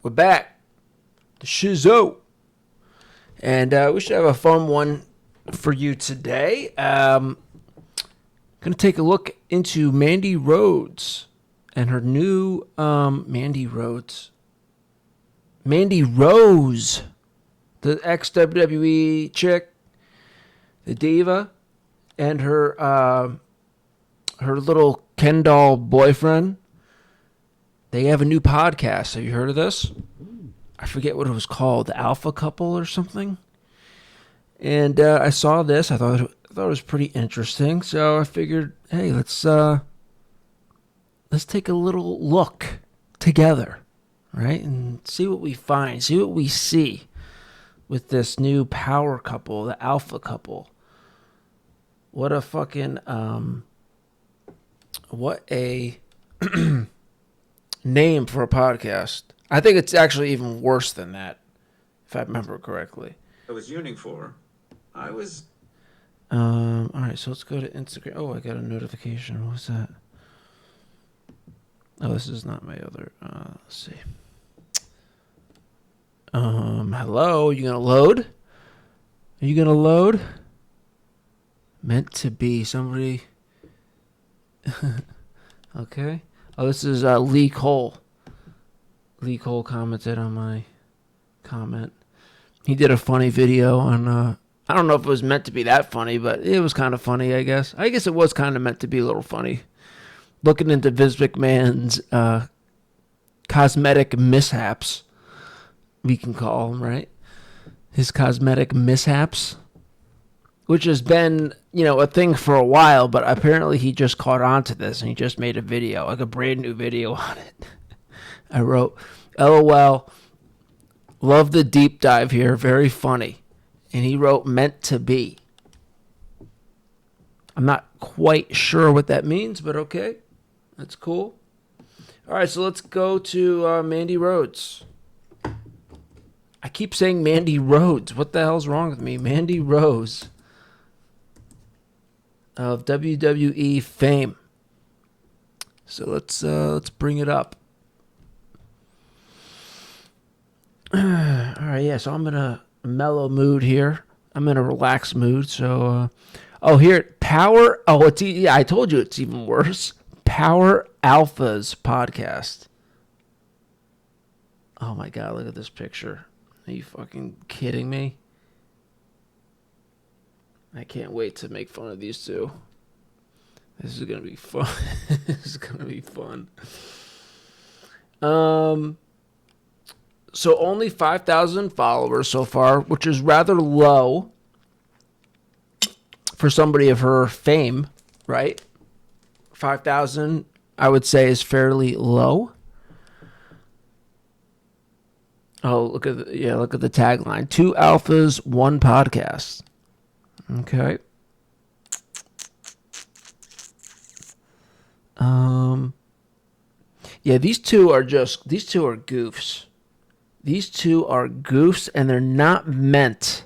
We're back. The Shizow. And we should have a fun one for you today. Going to take a look into Mandy Rhodes and her new Mandy Rhodes. Mandy Rose, the ex-WWE chick, the diva, and her little Ken doll boyfriend. They have a new podcast. Have you heard of this? I forget what it was called, the Alpha Couple or something. And I saw this. I thought it was pretty interesting. So I figured, hey, let's take a little look together, right, and see what we find, see what we see with this new power couple, the Alpha Couple. What a fucking what a name for a podcast. I think it's actually even worse than that, if I remember correctly. I was yearning for. I was. All right, so let's go to Instagram. Oh, I got a notification. What was that? Oh, this is not my other. Let's see. Hello. You gonna load? Are you gonna load? Meant to be somebody. Okay. Oh, this is Lee Cole. Lee Cole commented on my comment. He did a funny video on, I don't know if it was meant to be that funny, but it was kind of funny, I guess. I guess it was kind of meant to be a little funny. Looking into Vince McMahon's cosmetic mishaps, we can call them, right? His cosmetic mishaps, which has been, a thing for a while, but apparently he just caught on to this and he just made a video, like a brand new video on it. I wrote, LOL, love the deep dive here, very funny. And he wrote, meant to be. I'm not quite sure what that means, but okay. That's cool. All right, so let's go to Mandy Rhodes. I keep saying Mandy Rhodes. What the hell's wrong with me? Mandy Rose of WWE fame. So let's bring it up. All right, yeah, so I'm in a mellow mood here. I'm in a relaxed mood. So, here, Power. Oh, I told you it's even worse. Power Alpha's podcast. Oh my God, look at this picture. Are you fucking kidding me? I can't wait to make fun of these two. This is going to be fun. This is going to be fun. So only 5,000 followers so far, which is rather low for somebody of her fame, right? 5,000, I would say, is fairly low. Oh, look at the tagline: 2 alphas, 1 podcast. Okay. Yeah, these two are goofs. These two are goofs, and they're not meant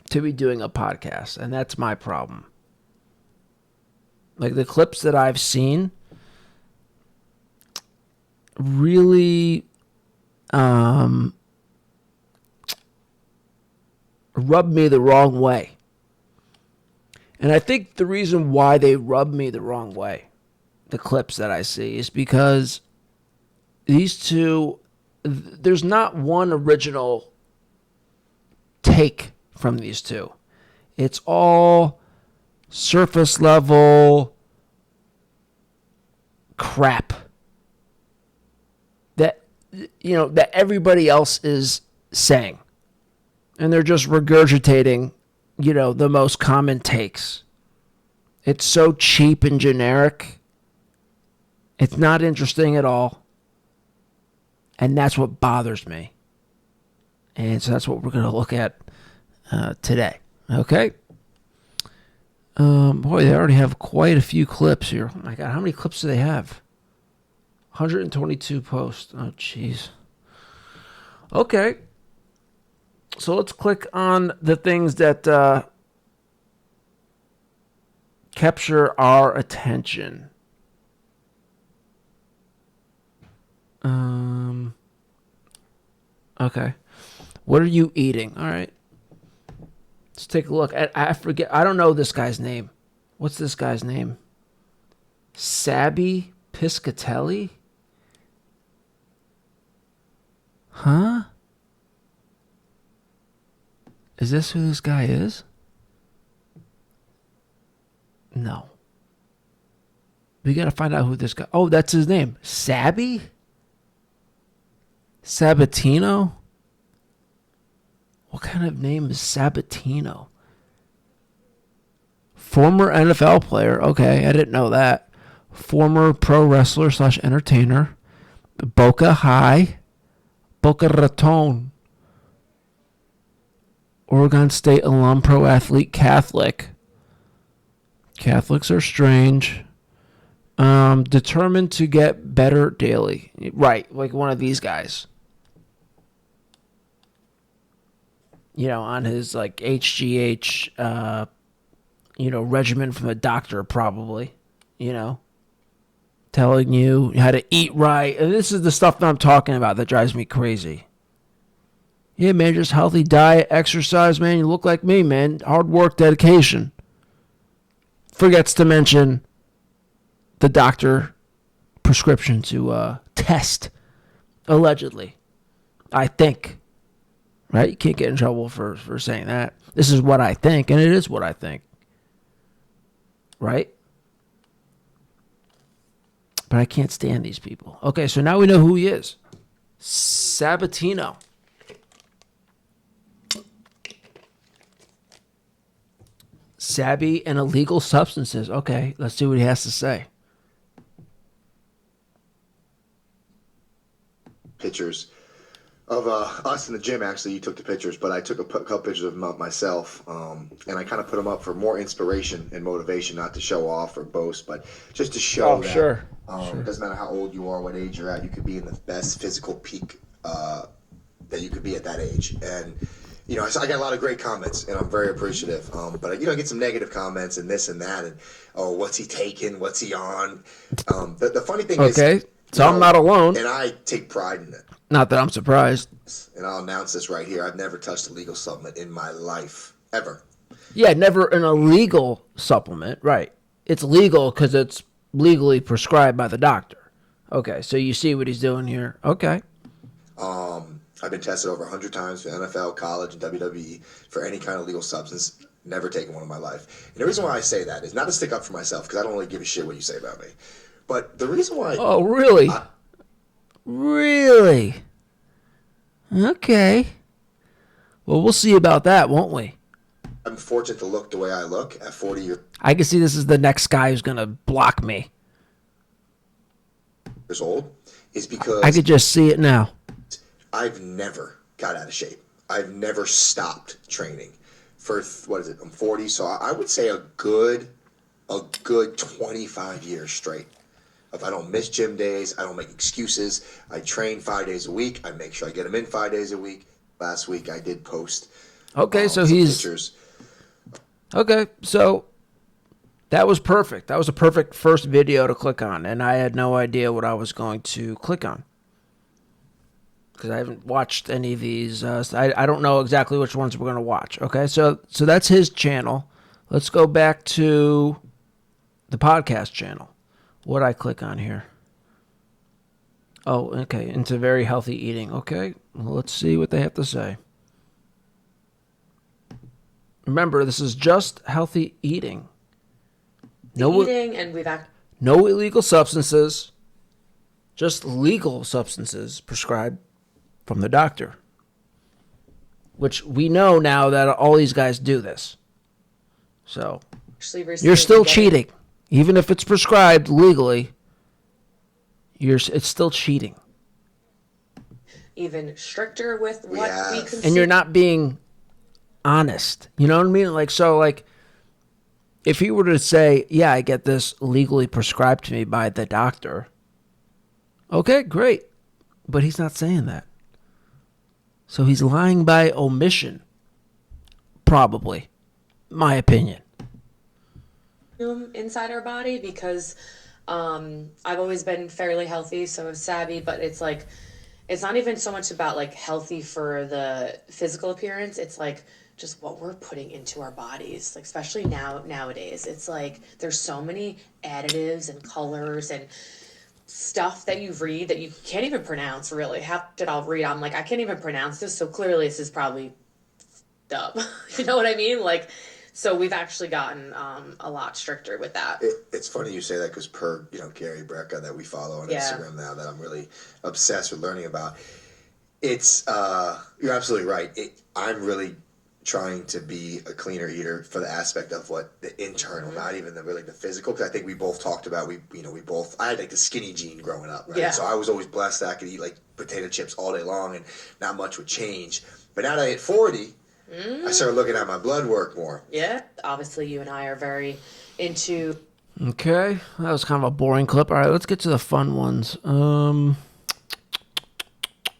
to be doing a podcast, and that's my problem. Like, the clips that I've seen really rubbed me the wrong way. And I think the reason why they rub me the wrong way, the clips that I see, is because these two, there's not one original take from these two. It's all surface level crap that that everybody else is saying, and they're just regurgitating the most common takes. It's so cheap and generic. It's not interesting at all. And that's what bothers me. And so that's what we're going to look at today. Okay? Boy, they already have quite a few clips here. Oh my God, how many clips do they have? 122 posts. Oh, jeez. Okay. So let's click on the things that capture our attention. Okay. What are you eating? All right. Let's take a look. I forget. I don't know this guy's name. What's this guy's name? Sabby Piscatelli? Huh? Is this who this guy is? No. We gotta find out who this guy. Oh, that's his name. Sabby? Sabatino? What kind of name is Sabatino? Former NFL player. Okay, I didn't know that. Former pro wrestler slash entertainer. Boca High. Boca Raton. Oregon State alum, pro athlete, Catholic. Catholics are strange. Determined to get better daily. Right, like one of these guys. You know, on his like HGH, regimen from a doctor, probably. You know, telling you how to eat right. And this is the stuff that I'm talking about that drives me crazy. Yeah, man, just healthy diet, exercise, man. You look like me, man. Hard work, dedication. Forgets to mention the doctor prescription to test, allegedly. I think. Right? You can't get in trouble for saying that. This is what I think, and it is what I think. Right? But I can't stand these people. Okay, so now we know who he is. Sabatino. Savvy and illegal substances. Okay, let's see what he has to say. Pictures of us in the gym. Actually, you took the pictures, but I took a couple pictures of myself, and I kind of put them up for more inspiration and motivation, not to show off or boast, but just to show that Sure. It doesn't matter how old you are, what age you're at, you could be in the best physical peak that you could be at that age. And so I got a lot of great comments, and I'm very appreciative. But I get some negative comments and this and that, and what's he taking? What's he on? The funny thing is, okay, so I'm not alone, and I take pride in it. Not that I'm surprised. And I'll announce this right here: I've never touched a legal supplement in my life, ever. Yeah, never an illegal supplement. Right? It's legal because it's legally prescribed by the doctor. Okay, so you see what he's doing here. Okay. I've been tested over 100 times for NFL, college, and WWE for any kind of legal substance. Never taken one in my life. And the reason why I say that is not to stick up for myself, because I don't really give a shit what you say about me. But the reason why... Oh, really? Really? Okay. Well, we'll see about that, won't we? I'm fortunate to look the way I look at 40 years I can see this is the next guy who's going to block me. old, is because... I could just see it now. I've never got out of shape. I've never stopped training for, I'm 40, so I would say a good 25 years straight. If I don't miss gym days, I don't make excuses. I train 5 days a week. I make sure I get them in 5 days a week. Last week I did post Okay, so some he's... pictures. Okay, so that was perfect. That was a perfect first video to click on, and I had no idea what I was going to click on. Because I haven't watched any of these. I don't know exactly which ones we're going to watch. Okay, so that's his channel. Let's go back to the podcast channel. What I click on here? Oh, okay, into very healthy eating. Okay, well, let's see what they have to say. Remember, this is just healthy eating. No Eating, and no illegal substances. Just legal substances prescribed from the doctor. Which we know now that all these guys do this. So you're still cheating. Even if it's prescribed legally, it's still cheating. even stricter with what we consume. And you're not being honest. You know what I mean? Like, if he were to say, yeah, I get this legally prescribed to me by the doctor, okay, great. But he's not saying that. So he's lying by omission, probably, my opinion. Inside our body, because I've always been fairly healthy, so savvy, but it's like it's not even so much about like healthy for the physical appearance. It's like just what we're putting into our bodies, like especially nowadays. It's like there's so many additives and colors and stuff that you read that you can't even pronounce really. Half that I'll read, I'm like, I can't even pronounce this, so clearly this is probably dumb. You know what I mean? Like, so we've actually gotten a lot stricter with that. It's funny you say that because per Gary Brecka that we follow on Yeah. Instagram now that I'm really obsessed with learning about. It's you're absolutely right. I'm really trying to be a cleaner eater for the aspect of what the internal, not even the physical. Because I think we both talked about we both. I had like the skinny gene growing up, right? Yeah. So I was always blessed that I could eat like potato chips all day long and not much would change. But now that I hit 40, I started looking at my blood work more. Yeah. Obviously, you and I are very into. Okay, that was kind of a boring clip. All right, let's get to the fun ones.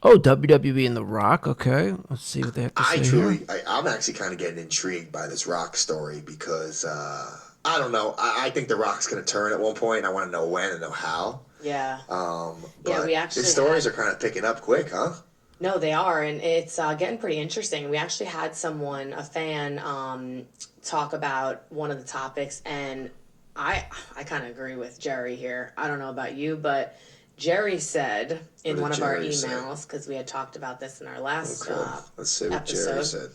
WWE and The Rock. Okay, let's see what they have to say here. I'm actually kind of getting intrigued by this Rock story because I don't know. I think The Rock's going to turn at one point, and I want to know when and know how. Yeah. But we actually his stories are kind of picking up quick, huh? No, they are, and it's getting pretty interesting. We actually had someone, a fan, talk about one of the topics, and I kind of agree with Jerry here. I don't know about you, but Jerry said in one of our emails, because we had talked about this in our last Let's see what episode. Jerry said.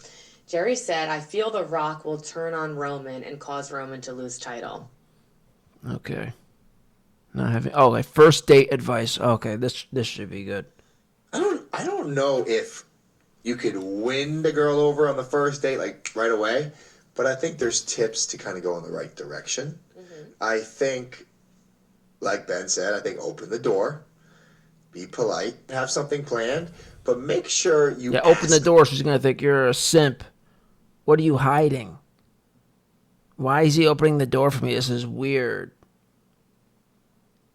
Jerry said, "I feel The Rock will turn on Roman and cause Roman to lose title." Okay. Not having like first date advice. Okay, this should be good. I don't know if you could win the girl over on the first date like right away, but I think there's tips to kind of go in the right direction. I think, like Ben said, I think open the door, be polite, have something planned, but make sure you open the door. She's gonna think you're a simp. What are you hiding? Why is he opening the door for me? This is weird.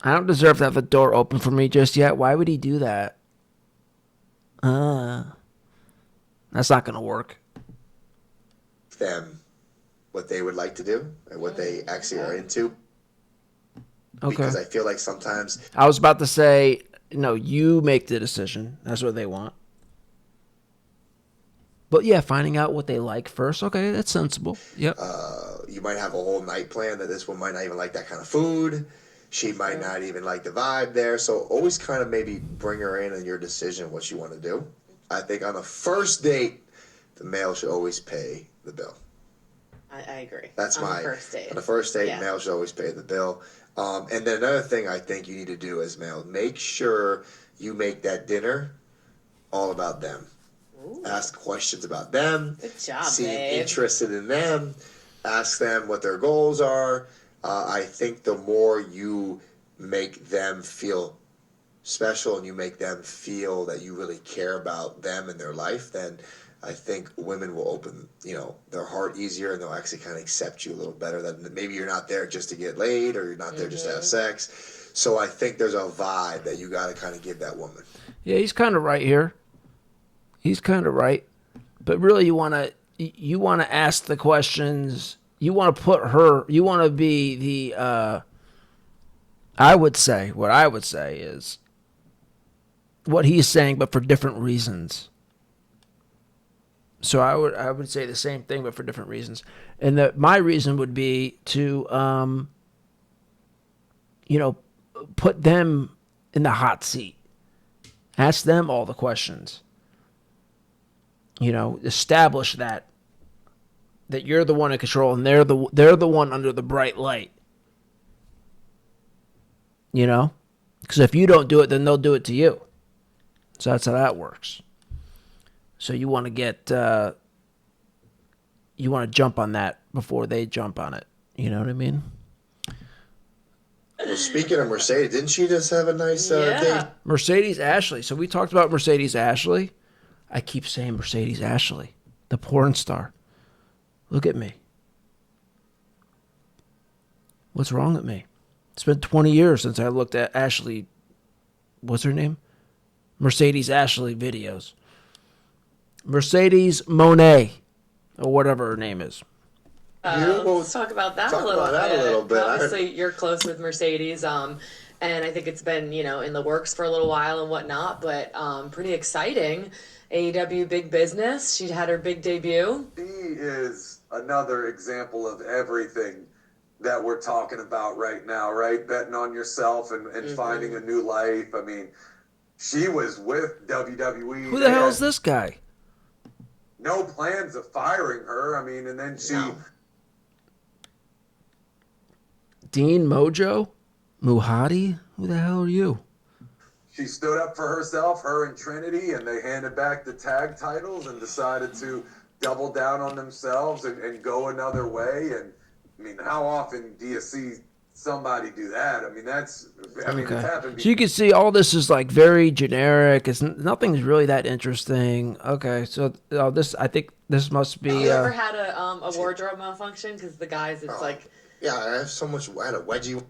I don't deserve to have the door open for me just yet. Why would he do that? That's not gonna work. them what they would like to do and what they actually are into. Okay. Because I feel like sometimes I was about to say, no, you make the decision. That's what they want. But yeah, finding out what they like first. Okay, that's sensible. Yep. you might have a whole night plan that this one might not even like that kind of food. She might not even like the vibe there. So always kind of maybe bring her in your decision what you want to do. I think on the first date, the male should always pay the bill. I agree. That's on my the first date. On the first date, Yeah. male should always pay the bill. And then another thing I think you need to do as male, make sure you make that dinner all about them. Ooh. Ask questions about them. Good job, Seem babe. interested in them. Ask them what their goals are. I think the more you make them feel special and you make them feel that you really care about them and their life, then I think women will open, their heart easier and they'll actually kind of accept you a little better. That maybe you're not there just to get laid or you're not there just to have sex. So I think there's a vibe that you got to kind of give that woman. Yeah, he's kind of right here. He's kind of right. But really you want to ask the questions. You want to put her, you want to be the what I would say is what he's saying but for different reasons. So I would say the same thing but for different reasons. And that my reason would be to put them in the hot seat. Ask them all the questions. Establish that you're the one in control and they're the one under the bright light. Because if you don't do it, then they'll do it to you. So that's how that works. So you want to jump on that before they jump on it. You know what I mean? Well, speaking of Mercedes, didn't she just have a nice date? Mercedes Ashley. So we talked about Mercedes Ashley. I keep saying Mercedes Ashley, the porn star. Look at me. What's wrong with me? It's been 20 years since I looked at Ashley. What's her name? Mercedes Ashley videos. Mercedes Monet, or whatever her name is. Let's talk about that a little bit. bit. Obviously, you're close with Mercedes. and I think it's been, in the works for a little while and whatnot, but pretty exciting. AEW Big Business. She'd had her big debut. She is another example of everything that we're talking about right now, right? Betting on yourself and finding a new life. I mean, she was with WWE. Who the hell is this guy? No plans of firing her. I mean, and then she... No. Dean Mojo? Muhadi? Who the hell are you? She stood up for herself, her and Trinity, and they handed back the tag titles and decided to double down on themselves and go another way. And I mean, how often do you see somebody do that? I mean, it's happened. So you can see all this is like very generic. Nothing's really that interesting. Okay, so I think this must be. You ever had a wardrobe malfunction? Because the guys, it's like. Yeah, I have so much. I had a wedgie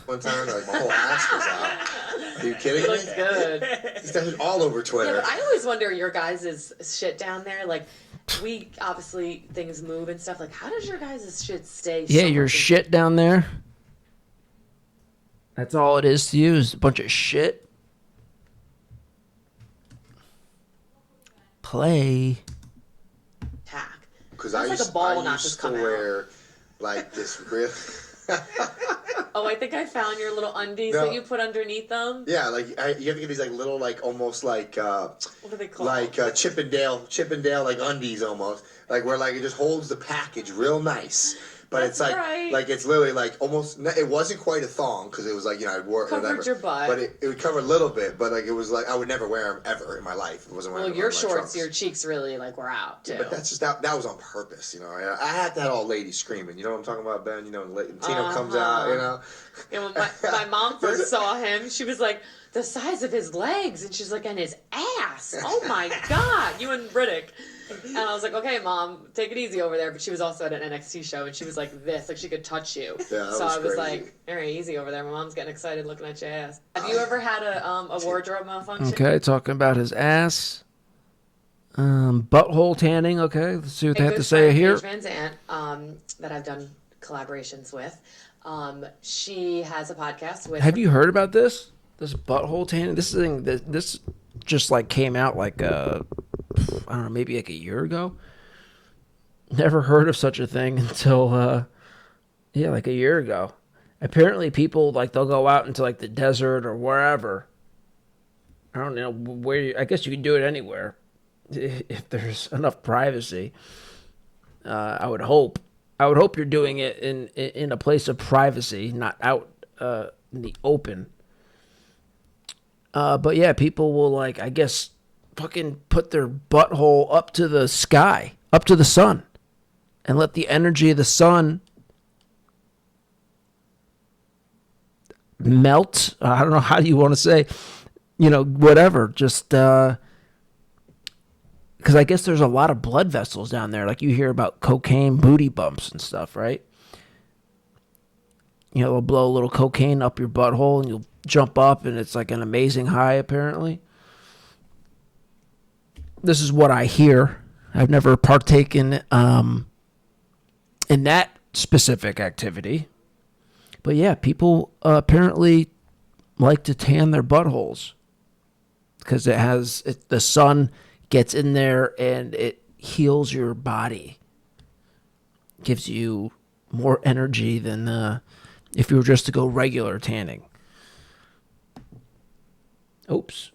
one time, like my whole ass was out. Are you kidding me? Looks good. These guys are all over Twitter. Yeah, but I always wonder your guys' shit down there. Like, we obviously things move and stuff. Like, how does your guys' shit stay? Yeah, so your much shit down there. That's all it is to you, is a bunch of shit. Play. intact? Because Sounds like a ball not used just to come out. wear like this real. Oh, I think I found your little undies No. that you put underneath them. Yeah, like you have to get these like little like almost like What are they called? like Chippendale like undies almost, like where like it just holds the package real nice. But That's it's like right. like it's literally like almost it wasn't quite a thong because it was like I wore Covered whatever, your butt. but it would cover a little bit. But like it was like I would never wear them ever in my life. It wasn't Well, wearing your my shorts, trunks. your cheeks really were out too. But that's just that was on purpose, I had that all ladies screaming. You know what I'm talking about, Ben? Tino comes out, And when my mom first saw him, she was like, the size of his legs, and she's like, and his ass. Oh my God, you and Riddick. And I was like, okay, Mom, take it easy over there. But she was also at an NXT show, and she was like this, like she could touch you. Yeah, that so was I was crazy. like, all right, easy over there. My mom's getting excited looking at your ass. Have you ever had a wardrobe malfunction? Okay, talking about his ass. Butthole tanning. Okay, let's see what they My have to good say friend, here. Paige Van Zant, that I've done collaborations with. She has a podcast with. Have you heard about this? This butthole tanning. This just like came out like I don't know, maybe like a year ago. Never heard of such a thing until like a year ago. Apparently, people like they'll go out into like the desert or wherever. I don't know where. I guess you can do it anywhere if there's enough privacy. I would hope. I would hope you're doing it in a place of privacy, not out in the open. But yeah, people will I guess, fucking put their butthole up to the sky, up to the sun, and let the energy of the sun melt. I don't know how you want to say, whatever. Just because I guess there's a lot of blood vessels down there. Like you hear about cocaine booty bumps and stuff, right? They'll blow a little cocaine up your butthole and you'll jump up and it's like an amazing high, apparently. This is what I hear. I've never partaken in that specific activity. But yeah, people apparently like to tan their buttholes because the sun gets in there and it heals your body. Gives you more energy than if you were just to go regular tanning. Oops.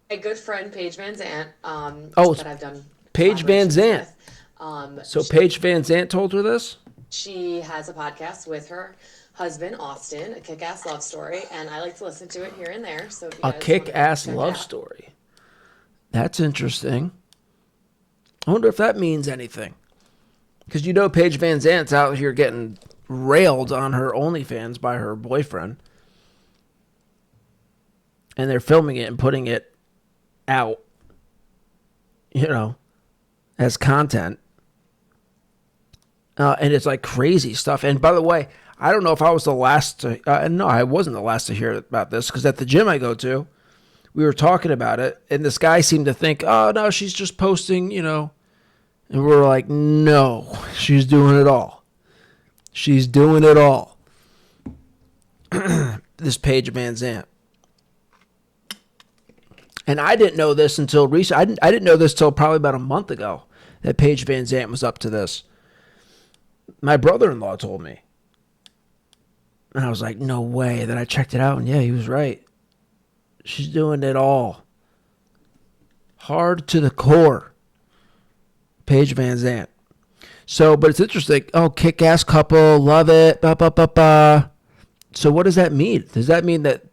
A good friend, Paige Van Zant, that I've done. Paige Van collaborations Zant. with. So Paige Van Zant told her this? She has a podcast with her husband, Austin, a kick-ass love story, and I like to listen to it here and there. So if you A guys kick-ass wanna check it love out. story. That's interesting. I wonder if that means anything. Because Paige Van Zant's out here getting railed on her OnlyFans by her boyfriend. And they're filming it and putting it out, as content. And it's like crazy stuff. And by the way, I don't know if I was the last to... no, I wasn't the last to hear about this. Because at the gym I go to, we were talking about it. And this guy seemed to think, oh, no, she's just posting, And we were like, no, she's doing it all. She's doing it all. this Paige Van Zant. And I didn't know this until recent. I didn't know this till probably about a month ago that Paige Van Zant was up to this. My brother-in-law told me. And I was like, no way. Then I checked it out, and yeah, he was right. She's doing it all. Hard to the core. Paige Van Zant. So, but it's interesting. Oh, kick-ass couple. Love it. Ba, ba, ba, ba. So what does that mean? Does that mean that,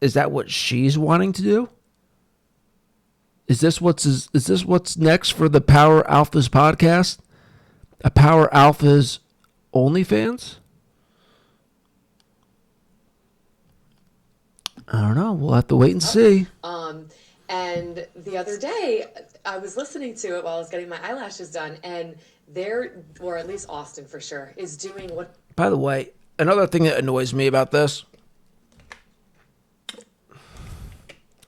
is that what she's wanting to do? Is this what's next for the Power Alphas podcast? A Power Alphas OnlyFans? I don't know. We'll have to wait and see. And the other day, I was listening to it while I was getting my eyelashes done, and or at least Austin for sure, is doing what. By the way, another thing that annoys me about this,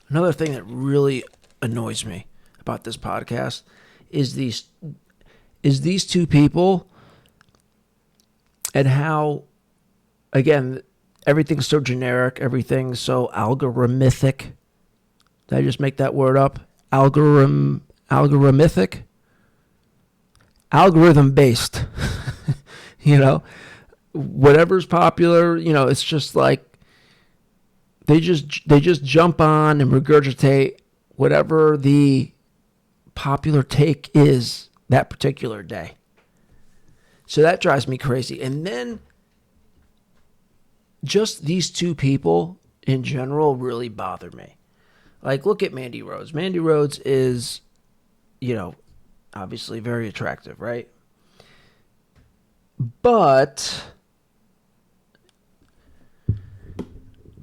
another thing that really annoys me about this podcast is these two people and how, again, everything's so generic, everything's so algorithmic. Did I just make that word up? Algorithmic? Algorithm based. You know, whatever's popular, you know, it's just like they just jump on and regurgitate whatever the popular take is that particular day. So that drives me crazy. And then just these two people in general really bother me. Like, look at Mandy Rhodes. Mandy Rhodes is, you know, obviously very attractive, right? But,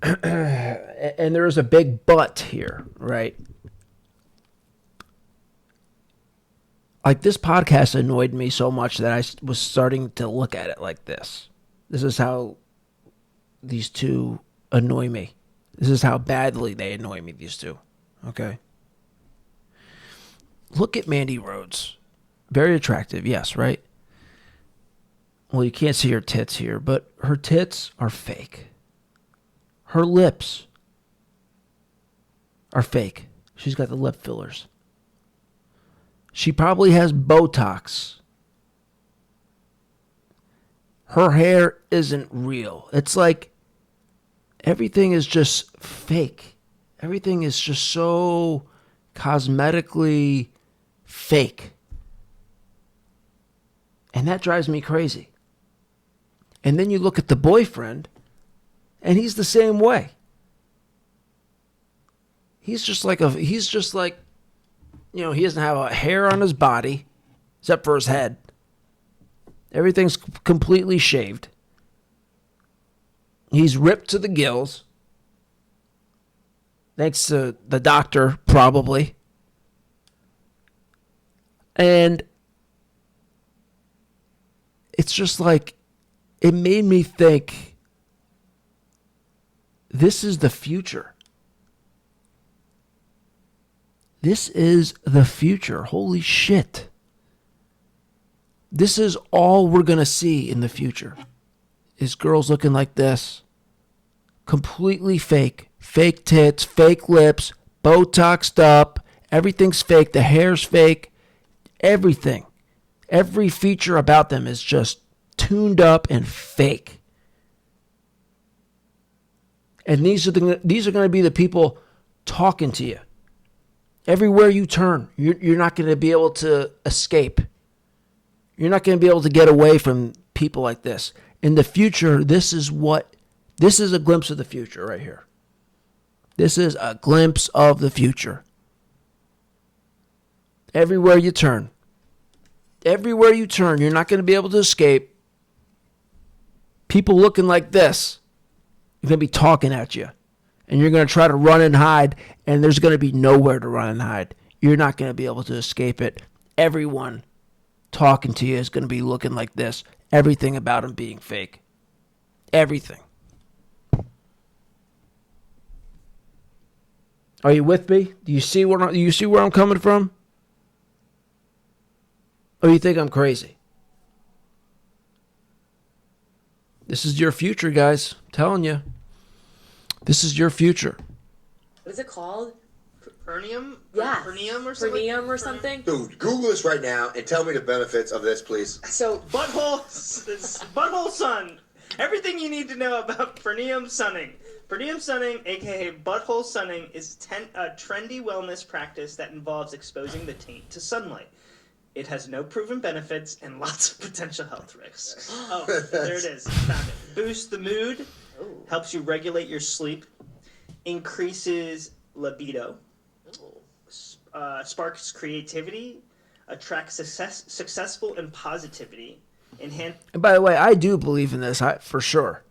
and there is a big but here, right? Like, this podcast annoyed me so much that I was starting to look at it like this. This is how these two annoy me. This is how badly they annoy me, these two. Okay? Look at Mandy Rhodes. Very attractive, yes, right? Well, you can't see her tits here, but her tits are fake. Her lips are fake. She's got the lip fillers. She probably has Botox. Her hair isn't real. It's like everything is just fake. Everything is just so cosmetically fake. And that drives me crazy. And then you look at the boyfriend, and he's the same way. He's just like, you know, he doesn't have a hair on his body, except for his head. Everything's completely shaved. He's ripped to the gills. Thanks to the doctor, probably. And it's just like, it made me think, this is the future. This is the future. Holy shit. This is all we're going to see in the future. Is girls looking like this. Completely fake. Fake tits, fake lips, Botoxed up. Everything's fake. The hair's fake. Everything. Every feature about them is just tuned up and fake. And these are going to be the people talking to you. Everywhere you turn, you're not going to be able to escape. You're not going to be able to get away from people like this. In the future, this is a glimpse of the future right here. This is a glimpse of the future. Everywhere you turn. Everywhere you turn, you're not going to be able to escape. People looking like this. They're going to be talking at you. And you're going to try to run and hide, and there's going to be nowhere to run and hide. You're not going to be able to escape it. Everyone talking to you is going to be looking like this. Everything about them being fake. Everything. Are you with me? Do you see where I'm coming from? Or you think I'm crazy? This is your future, guys. I'm telling you. This is your future. What is it called? Perineum? Yeah. Perineum or something? Perineum or something? Dude, Google this right now and tell me the benefits of this, please. So, Butthole sun. Everything you need to know about perineum sunning. Perineum sunning, aka butthole sunning, is a trendy wellness practice that involves exposing the taint to sunlight. It has no proven benefits and lots of potential health risks. Oh, there it is. Found it. Boosts the mood, helps you regulate your sleep, increases libido, sparks creativity, attracts successful and positivity, And by the way, I do believe in this, for sure.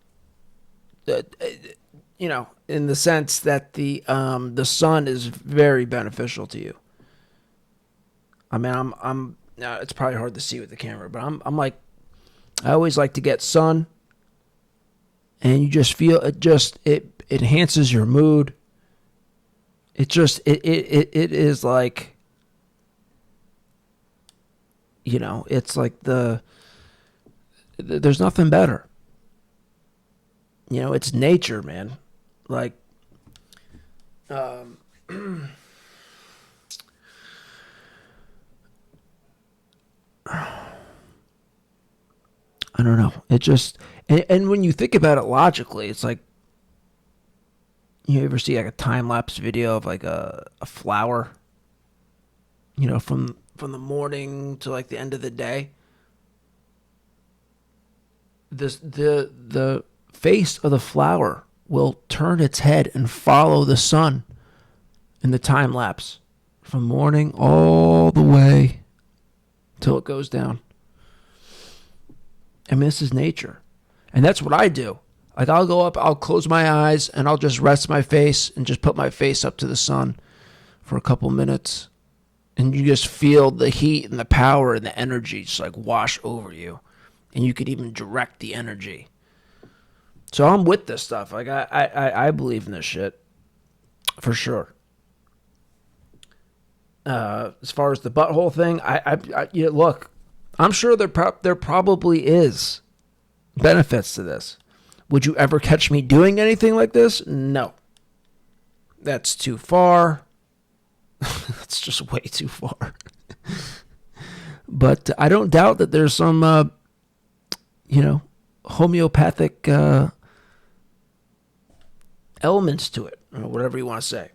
You know, in the sense that the sun is very beneficial to you. I mean, I'm. It's probably hard to see with the camera, but I'm like, I always like to get sun, and you just feel it enhances your mood. It is like, you know, it's like there's nothing better. You know, it's nature, man. Like, I don't know. It just, and when you think about it logically, it's like, you ever see like a time lapse video of like a flower, you know, from the morning to like the end of the day? The face of the flower will turn its head and follow the sun in the time lapse from morning all the way till it goes down. I mean, this is nature. And that's what I do. Like, I'll go up, I'll close my eyes, and I'll just rest my face and just put my face up to the sun for a couple minutes. And you just feel the heat and the power and the energy just like wash over you. And you could even direct the energy. So I'm with this stuff. Like, I believe in this shit. For sure. As far as the butthole thing, look, I'm sure there probably is benefits to this. Would you ever catch me doing anything like this? No. That's too far. That's just way too far. But I don't doubt that there's some, homeopathic elements to it, or whatever you want to say.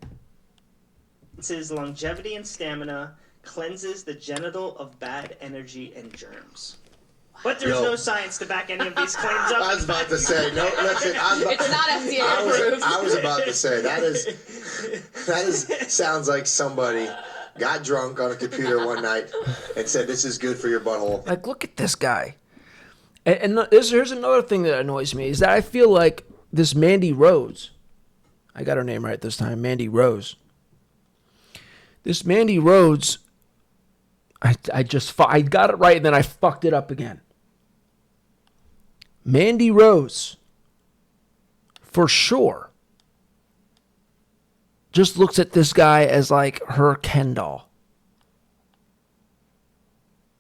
Enhances longevity and stamina, cleanses the genital of bad energy and germs. But there's no science to back any of these claims up. I was about to say, no, listen, it's not FDA approved. I was about to say, that sounds like somebody got drunk on a computer one night and said, this is good for your butthole. Like, look at this guy. And here's another thing that annoys me, is that I feel like this Mandy Rose, I got her name right this time, Mandy Rose. This Mandy Rose, I got it right and then I fucked it up again. Mandy Rose, for sure, just looks at this guy as like her Ken doll.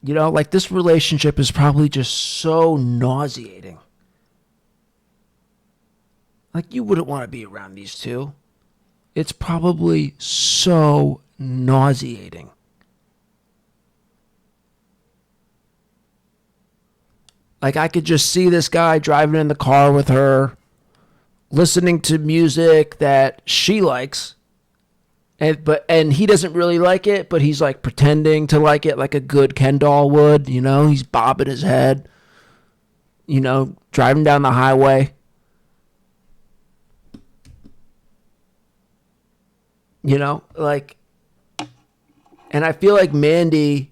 You know, like, this relationship is probably just so nauseating. Like, you wouldn't want to be around these two. It's probably so nauseating. Like, I could just see this guy driving in the car with her, listening to music that she likes, and he doesn't really like it, but he's like pretending to like it like a good Ken doll would, you know? He's bobbing his head, you know, driving down the highway. You know, like, and I feel like Mandy,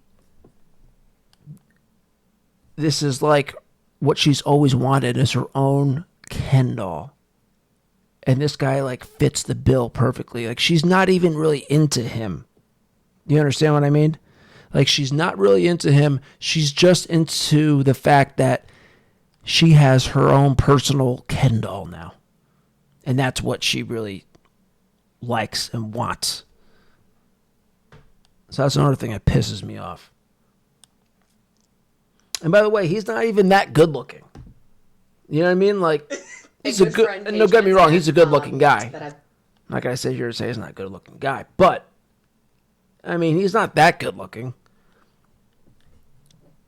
this is like what she's always wanted, is her own Ken doll. And this guy like fits the bill perfectly. Like, she's not even really into him. You understand what I mean? Like, she's not really into him. She's just into the fact that she has her own personal Ken doll now. And that's what she really likes and wants. So that's another thing that pisses me off. And by the way, he's not even that good looking. You know what I mean? Like, He's a good. friend, No, Paige get me wrong. Winston, He's a good-looking guy. that I've I'm not gonna sit here and say he's not a good-looking guy, but I mean, he's not that good-looking.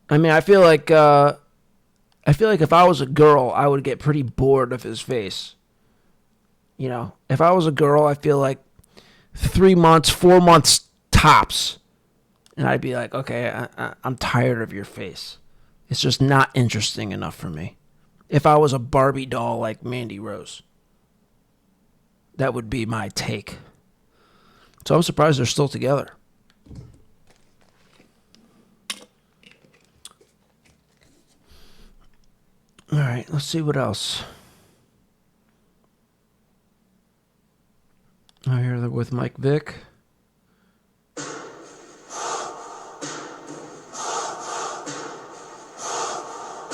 I mean, I feel like if I was a girl, I would get pretty bored of his face. You know, if I was a girl, I feel like 3 months, 4 months tops, and I'd be like, okay, I'm tired of your face. It's just not interesting enough for me. If I was a Barbie doll like Mandy Rose, that would be my take. So I'm surprised they're still together. All right, let's see what else. Oh, here they're with Mike Vick.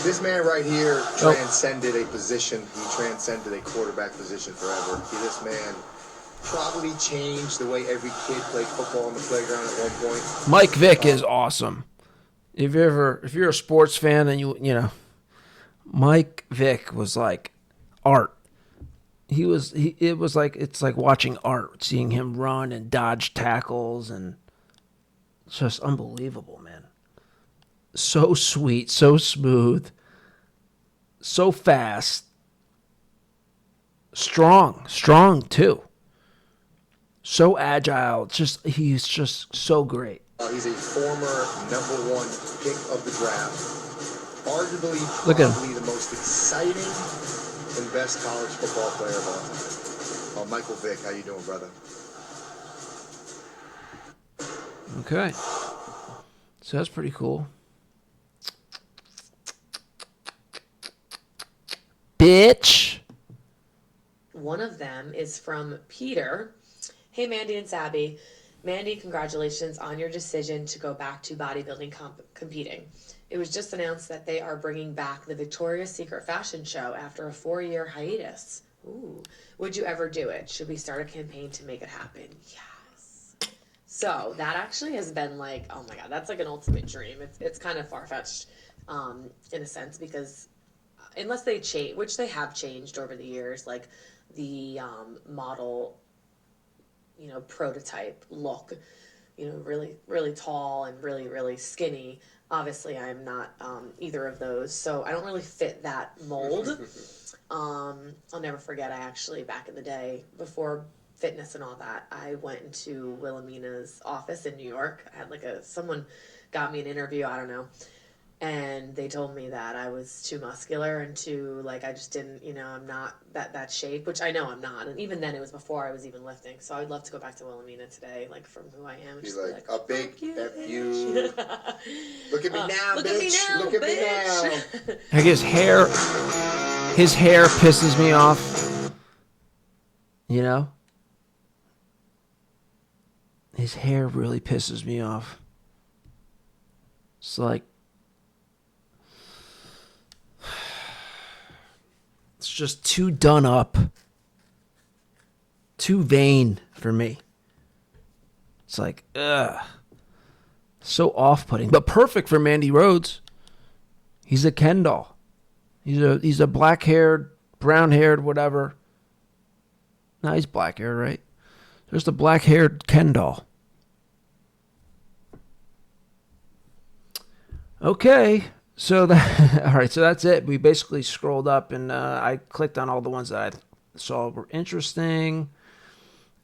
This man right here transcended a position. He transcended a quarterback position forever. This man probably changed the way every kid played football on the playground at one point. Mike Vick is awesome. If you're a sports fan and you know, Mike Vick was like art. It's like watching art, seeing him run and dodge tackles, and it's just unbelievable, man. So sweet, so smooth, so fast, strong too. So agile. He's just so great. He's a former #1 pick of the draft. Arguably, Look at him. probably the most exciting and best college football player of all time. Michael Vick, how you doing, brother? Okay. So that's pretty cool. Bitch. One of them is from Peter. Hey, Mandy and Sabby. Mandy, congratulations on your decision to go back to bodybuilding competing. It was just announced that they are bringing back the Victoria's Secret fashion show after a 4-year hiatus. Ooh. Would you ever do it? Should we start a campaign to make it happen? Yes. So that actually has been like, oh my God, that's like an ultimate dream. It's kind of far-fetched in a sense, because unless they change, which they have changed over the years, like the model, you know, prototype look, you know, really, really tall and really, really skinny. Obviously, I'm not either of those, so I don't really fit that mold. I'll never forget, I actually, back in the day, before fitness and all that, I went into Wilhelmina's office in New York. I had someone got me an interview, I don't know, and they told me that I was too muscular and too, like, I just didn't, you know, I'm not that shape, which I know I'm not. And even then, it was before I was even lifting. So I'd love to go back to Wilhelmina today, like, from who I am. He's just like, be a big "Fuck you, F you. bitch." Look at me now, Look bitch. at me now, Look at me bitch. now. Like his hair pisses me off. You know? His hair really pisses me off. It's like, it's just too done up. Too vain for me. It's like, ugh. So off-putting. But perfect for Mandy Rhodes. He's a Ken doll. He's a black-haired, brown-haired, whatever. No, he's black-haired, right? There's the black-haired Ken doll. Okay. So that, all right, so that's it. We basically scrolled up and I clicked on all the ones that I saw were interesting.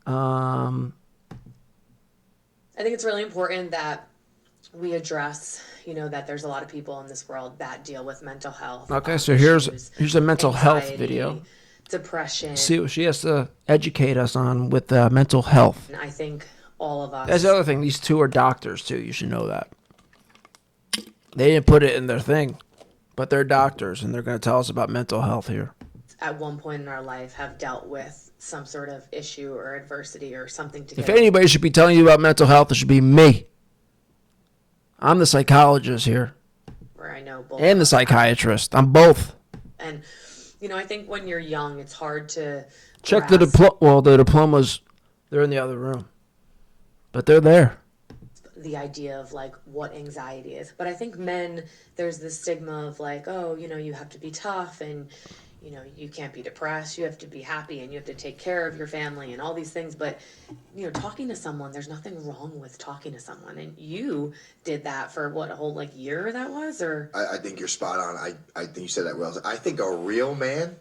I think it's really important that we address, you know, that there's a lot of people in this world that deal with mental health. Okay, so here's a mental health anxiety, video. Depression. See what she has to educate us on with mental health. And I think all of us. That's the other thing. These two are doctors, too. You should know that. They didn't put it in their thing, but they're doctors, and they're going to tell us about mental health here. At one point in our life have dealt with some sort of issue or adversity or something to If anybody should be telling you about mental health, it should be me. I'm the psychologist here. where I know both And the psychiatrist. I'm both. And you know, I think when you're young, it's hard to Check the grasp the diplomas. They're in the other room. But they're there. the idea of like what anxiety is. But I think men, there's this stigma of like, oh, you know, you have to be tough and you know, you can't be depressed, you have to be happy, and you have to take care of your family and all these things. But, you know, talking to someone, there's nothing wrong with talking to someone. And you did that for what, a whole like year that was? Or I think you're spot on. I think you said that well. I think a real man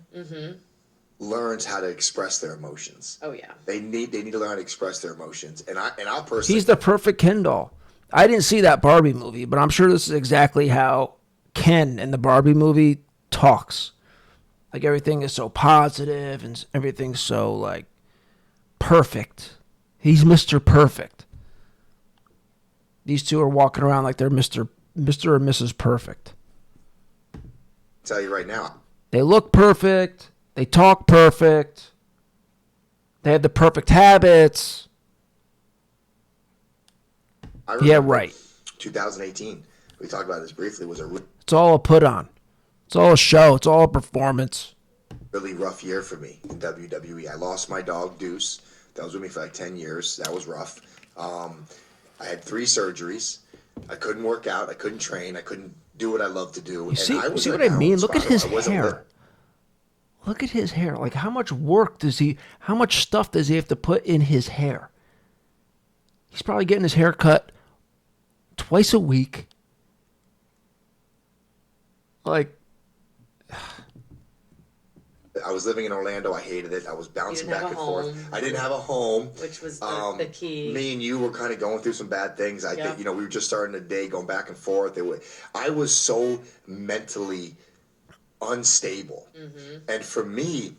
learns how to express their emotions. oh yeah. They need to learn how to express their emotions. And I'll personally, He's the perfect Ken doll. I didn't see that Barbie movie, but I'm sure this is exactly how Ken in the Barbie movie talks. Like everything is so positive and everything's so like perfect. He's Mr. Perfect. These two are walking around like they're Mr. or Mrs. Perfect. tell you right now, They look perfect. They talk perfect. They have the perfect habits. I Yeah, remember right. 2018. We talked about this briefly. Was a It's all a put on. It's all a show. It's all a performance. really rough year for me in WWE. I lost my dog Deuce. That was with me for like 10 years. That was rough. I had 3 surgeries. I couldn't work out. I couldn't train. I couldn't do what I love to do. You see, I was see in what a I mean? down Look at spiral. his I wasn't hair. Look at his hair. Like how much work does he, how much stuff does he have to put in his hair? He's probably getting his hair cut twice a week. Like, I was living in Orlando. I hated it. I was bouncing didn't back have and a forth. home. I didn't have a home. Which was the key. Me and you were kind of going through some bad things. I Yeah. think, we were just starting a day going back and forth. I was so mentally unstable. And for me,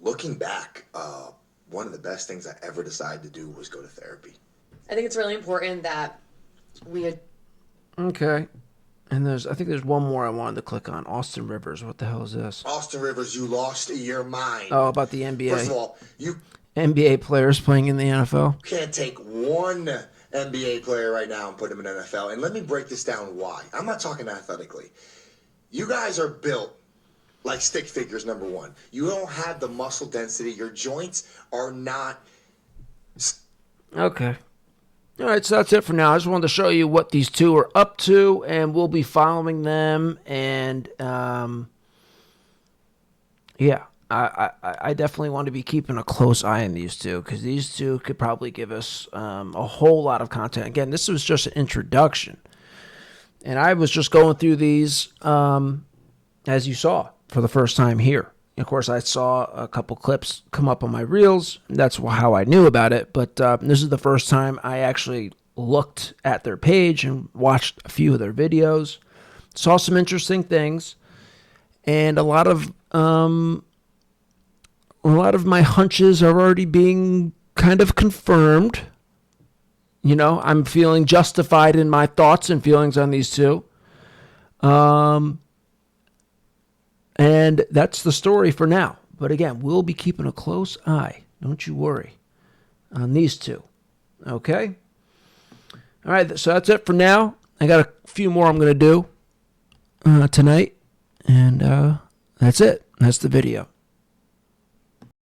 looking back, one of the best things I ever decided to do was go to therapy. I think it's really important that we had okay. And I think there's one more I wanted to click on. Austin Rivers. What the hell is this? Austin Rivers, you lost your mind. Oh, about the NBA. First of all, you NBA players playing in the NFL. can't take one NBA player right now and put him in NFL. And let me break this down why. I'm not talking athletically. You guys are built like stick figures, number one. You don't have the muscle density. Your joints are not. Okay. All right, so that's it for now. I just wanted to show you what these two are up to, and we'll be following them. And yeah, I definitely want to be keeping a close eye on these two because these two could probably give us a whole lot of content. Again, this was just an introduction, and I was just going through these as you saw for the first time here. Of course, I saw a couple clips come up on my reels. That's how I knew about it. But this is the first time I actually looked at their page and watched a few of their videos. Saw some interesting things, and a lot of my hunches are already being kind of confirmed. I'm feeling justified in my thoughts and feelings on these two. And that's the story for now. But again, we'll be keeping a close eye, don't you worry, on these two. Okay? All right, so that's it for now. I got a few more I'm going to do tonight. And that's it. That's the video.